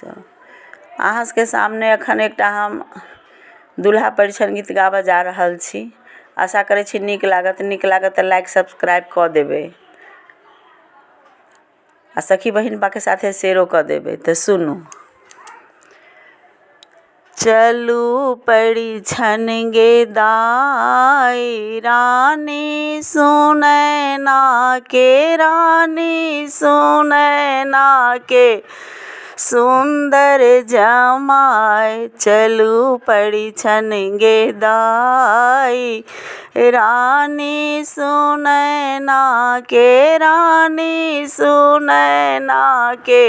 अहाँ सबके सामने अखन एकटा हम दुल्हा परिछन गीत गाबऽ जा रहल छी। आशा करै छी नीक लागत तऽ लाइक सब्सक्राइब कऽ देबै आ सखी बहिन के साथे शेयरो कऽ देबै। तऽ सुनू। चलू परिछन गे दाई रानी सुनैना के, रानी सुनैना के सुंदर जमाई। चलू परिछन गे दाई रानी सुनैना के, रानी सुनैना के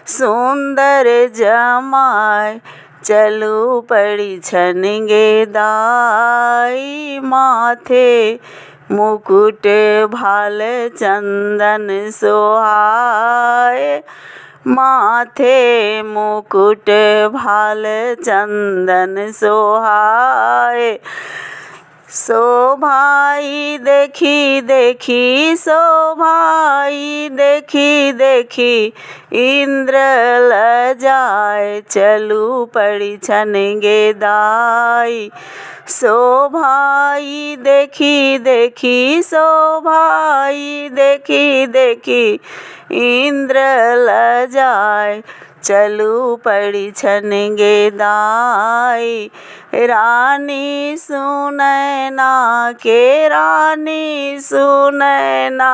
सुंदर जमाई। चलू परिछन गे दाई माथे मुकुट भाल चंदन सोहाए। माथे मुकुट भाल चंदन सोहाए। शोभाई देखी देखी, शोभाई देखी देखी इंद्र लजाए। चलू परिछन गे दाई शोभाई देखी देखी, शोभाई देखी देखी इंद्र लजाए। चलू परिछन गे दाई रानी सुनैना के, रानी सुनैना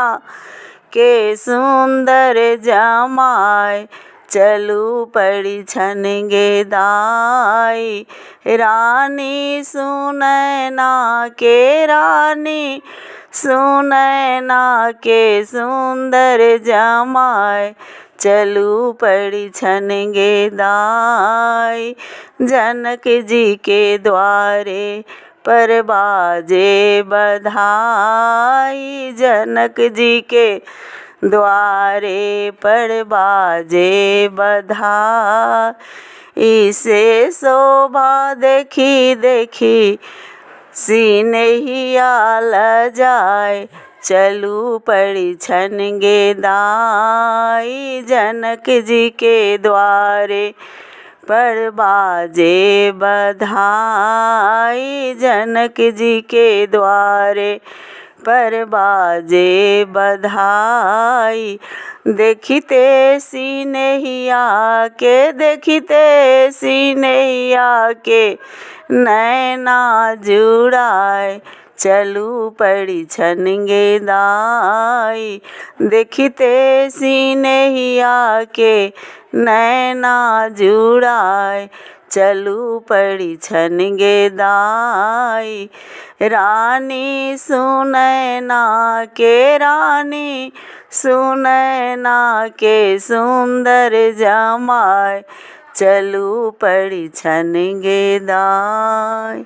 के सुंदर जमाई। चलू परिछन गे दाई रानी सुनैना के, रानी सुनैना के सुंदर जमाई। चलू परिछन गे दाई जनक जी के द्वारे पर बाजे बधाई। जनक जी के द्वारे पर बाजे बधाई। इसे शोभा देखी देखी सिनहिया लजाए। चलू परिछन गे दाई जनक जी के द्वारे पर बाजे बधाई। जनक जी के द्वारे पर बाजे बधाई। देखिते सिनहिया के, देखिते सिनहिया के नैना जुड़ाए। चलू परिछन गे दाई देखिते सिनहिया के नैना जुड़ाए। चलू परिछन गे दाई रानी सुनैना के, रानी सुनैना के सुंदर जमाई। चलू परिछन गे दाई।